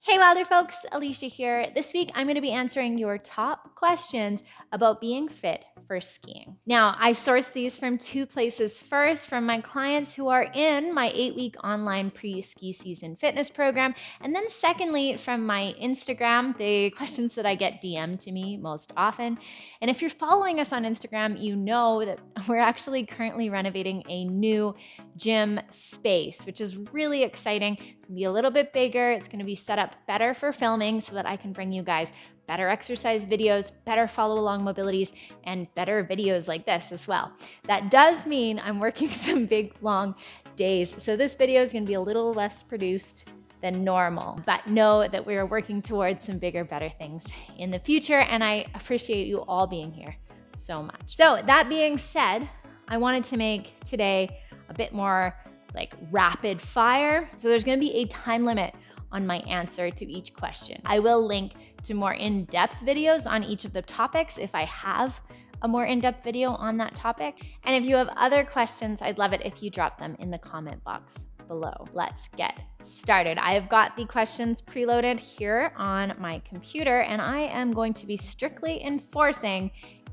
Hey WILDR folks, Alicia here. This week I'm going to be answering your top questions about being fit for skiing. Now, I sourced these from two places. First, from my clients who are in my 8-week online pre-ski season fitness program. And then secondly, from my Instagram, the questions that I get DM'd to me most often. And if you're following us on Instagram, you know that we're actually currently renovating a new gym space, which is really exciting. It's going to be a little bit bigger. It's going to be set up better for filming so that I can bring you guys better exercise videos, better follow along mobilities, and better videos like this as well. That does mean I'm working some big, long days. So this video is going to be a little less produced than normal, but know that we are working towards some bigger, better things in the future. And I appreciate you all being here so much. So that being said, I wanted to make today a bit more like rapid fire. So there's going to be a time limit on my answer to each question. I will link to more in-depth videos on each of the topics if I have a more in-depth video on that topic. And if you have other questions, I'd love it if you drop them in the comment box below. Let's get started. I have got the questions preloaded here on my computer, and I am going to be strictly enforcing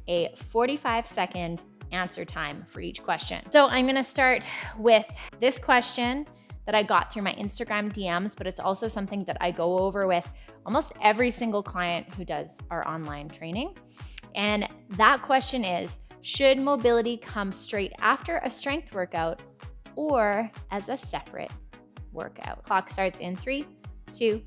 a 45-second answer time for each question. So I'm gonna start with this question that I got through my Instagram DMs, but it's also something that I go over with almost every single client who does our online training. And that question is, should mobility come straight after a strength workout or as a separate workout? Clock starts in 3, 2,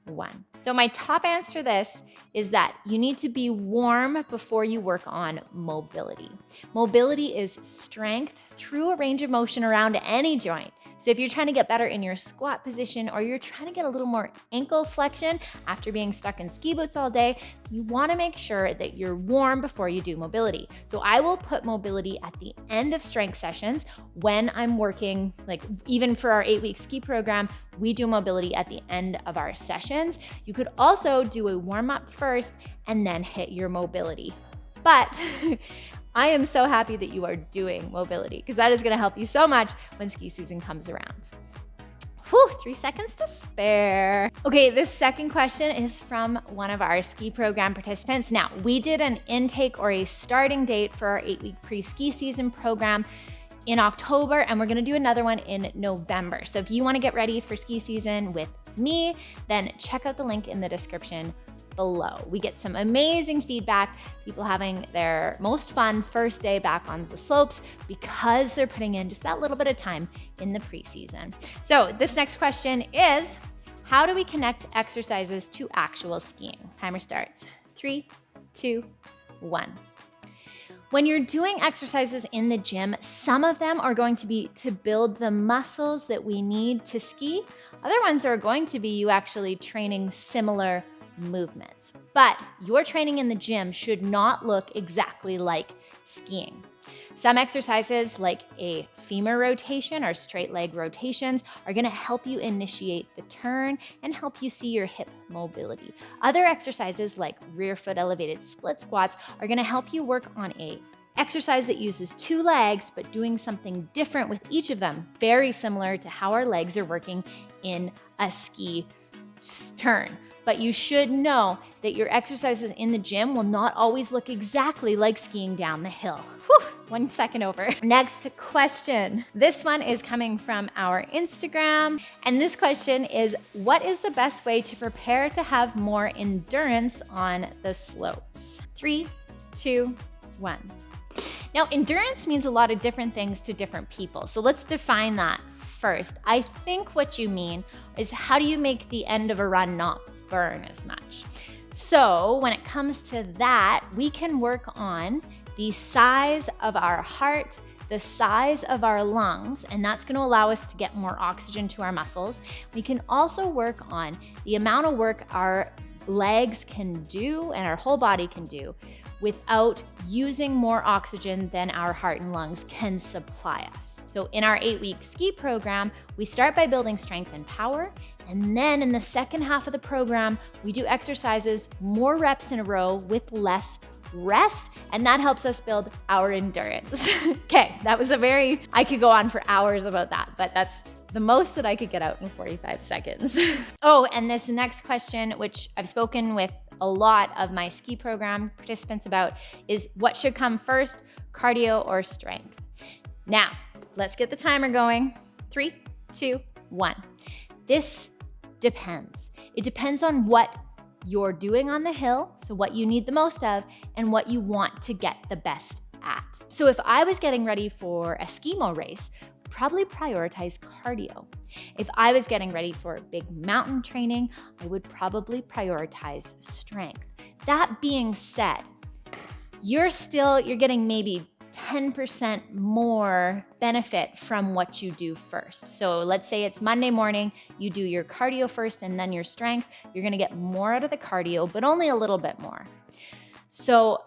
1. So my top answer to this is that you need to be warm before you work on mobility. Mobility is strength through a range of motion around any joint. So if you're trying to get better in your squat position, or you're trying to get a little more ankle flexion after being stuck in ski boots all day, you want to make sure that you're warm before you do mobility. So I will put mobility at the end of strength sessions when I'm working, like even for our 8-week ski program, we do mobility at the end of our sessions. You could also do a warm-up first and then hit your mobility. But I am so happy that you are doing mobility because that is going to help you so much when ski season comes around. Whew, 3 seconds to spare. Okay, this second question is from one of our ski program participants. Now, we did an intake or a starting date for our 8-week pre-ski season program in October, and we're gonna do another one in November. So if you wanna get ready for ski season with me, then check out the link in the description below. We get some amazing feedback, people having their most fun first day back on the slopes because they're putting in just that little bit of time in the preseason. So this next question is, how do we connect exercises to actual skiing? Timer starts. 3, 2, 1. When you're doing exercises in the gym, some of them are going to be to build the muscles that we need to ski. Other ones are going to be you actually training similar movements. But your training in the gym should not look exactly like skiing. Some exercises like a femur rotation or straight leg rotations are going to help you initiate the turn and help you see your hip mobility. Other exercises like rear foot elevated split squats are going to help you work on a exercise that uses 2 legs, but doing something different with each of them, very similar to how our legs are working in a ski turn. But you should know that your exercises in the gym will not always look exactly like skiing down the hill. Whew, 1 second over. Next question. This one is coming from our Instagram. And this question is, what is the best way to prepare to have more endurance on the slopes? 3, 2, 1. Now, endurance means a lot of different things to different people. So let's define that first. I think what you mean is, how do you make the end of a run not burn as much? So when it comes to that, we can work on the size of our heart, the size of our lungs, and that's going to allow us to get more oxygen to our muscles. We can also work on the amount of work our legs can do and our whole body can do without using more oxygen than our heart and lungs can supply us. So in our 8-week ski program, we start by building strength and power. And then in the second half of the program, we do exercises, more reps in a row with less rest, and that helps us build our endurance. Okay, that was I could go on for hours about that, but that's the most that I could get out in 45 seconds. Oh, and this next question, which I've spoken with a lot of my ski program participants about, is what should come first, cardio or strength? Now, let's get the timer going. 3, 2, 1. This depends. It depends on what you're doing on the hill, so what you need the most of, and what you want to get the best at. So if I was getting ready for a skimo race, probably prioritize cardio. If I was getting ready for big mountain training, I would probably prioritize strength. That being said, you're getting maybe 10% more benefit from what you do first. So let's say it's Monday morning, you do your cardio first and then your strength. You're gonna get more out of the cardio, but only a little bit more. So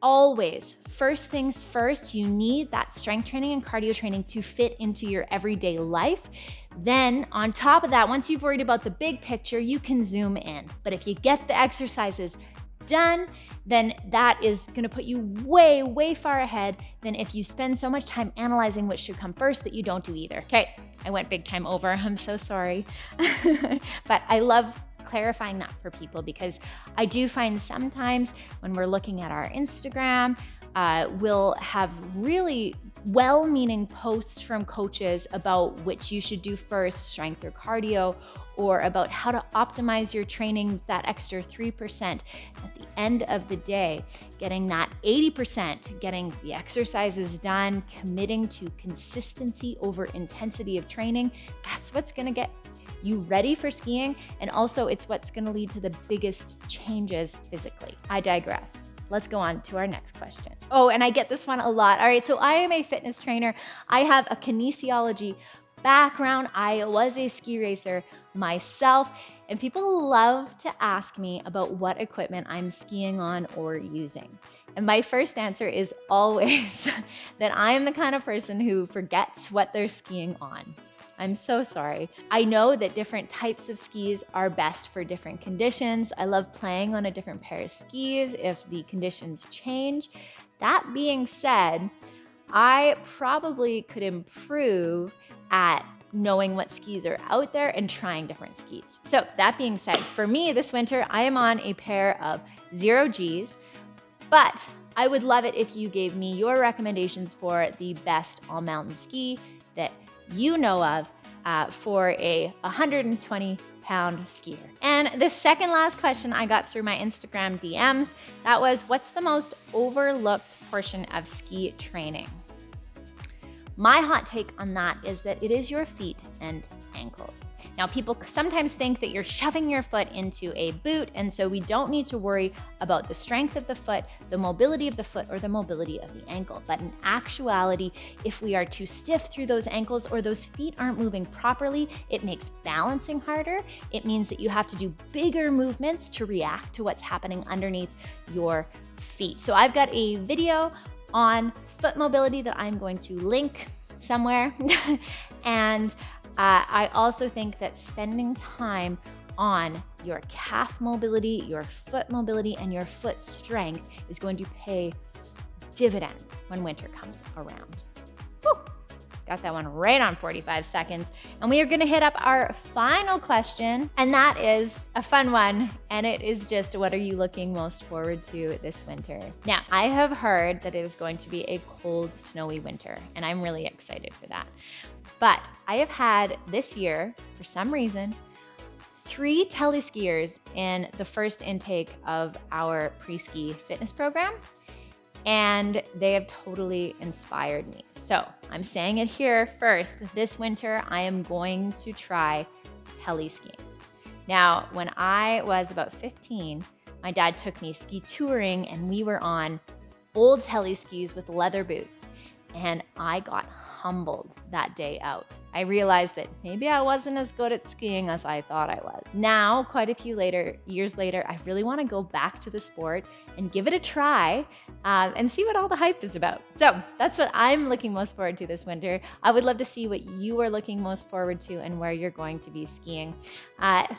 always, first things first, you need that strength training and cardio training to fit into your everyday life. Then on top of that, once you've worried about the big picture, you can zoom in. But if you get the exercises done, then that is going to put you way, way far ahead than if you spend so much time analyzing what should come first that you don't do either. Okay, I went big time over. I'm so sorry. But I love clarifying that for people because I do find sometimes when we're looking at our Instagram, we'll have really well-meaning posts from coaches about which you should do first, strength or cardio, or about how to optimize your training that extra 3%. At the end of the day, getting that 80%, getting the exercises done, committing to consistency over intensity of training, that's what's gonna get you ready for skiing, and also it's what's gonna lead to the biggest changes physically. I digress. Let's go on to our next question. Oh, and I get this one a lot. All right, so I am a fitness trainer. I have a kinesiology background. I was a ski racer myself, and people love to ask me about what equipment I'm skiing on or using. And my first answer is always that I am the kind of person who forgets what they're skiing on. I'm so sorry. I know that different types of skis are best for different conditions. I love playing on a different pair of skis if the conditions change. That being said, I probably could improve at knowing what skis are out there and trying different skis. So that being said, for me this winter, I am on a pair of 0Gs, but I would love it if you gave me your recommendations for the best all-mountain ski that you know of for a 120-pound skier. And the second last question I got through my Instagram DMs, that was, what's the most overlooked portion of ski training? My hot take on that is that it is your feet and ankles. Now, people sometimes think that you're shoving your foot into a boot, and so we don't need to worry about the strength of the foot, the mobility of the foot, or the mobility of the ankle. But in actuality, if we are too stiff through those ankles or those feet aren't moving properly, it makes balancing harder. It means that you have to do bigger movements to react to what's happening underneath your feet. So I've got a video on foot mobility that I'm going to link somewhere. And I also think that spending time on your calf mobility, your foot mobility, and your foot strength is going to pay dividends when winter comes around. Woo! Got that one right on 45 seconds. And we are gonna hit up our final question, and that is a fun one, and it is just, what are you looking most forward to this winter? Now, I have heard that it is going to be a cold, snowy winter, and I'm really excited for that. But I have had this year, for some reason, 3 teleskiers in the first intake of our pre-ski fitness program, and they have totally inspired me. So I'm saying it here first, this winter I am going to try teleskiing. Now, when I was about 15, my dad took me ski touring and we were on old teleskis with leather boots. And I got humbled that day out. I realized that maybe I wasn't as good at skiing as I thought I was. Now, quite a few years later, I really want to go back to the sport and give it a try and see what all the hype is about. So that's what I'm looking most forward to this winter. I would love to see what you are looking most forward to and where you're going to be skiing.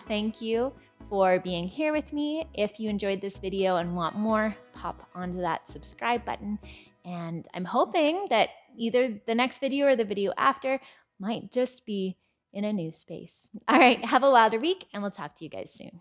Thank you for being here with me. If you enjoyed this video and want more, pop onto that subscribe button. And I'm hoping that either the next video or the video after might just be in a new space. All right, have a wilder week, and we'll talk to you guys soon.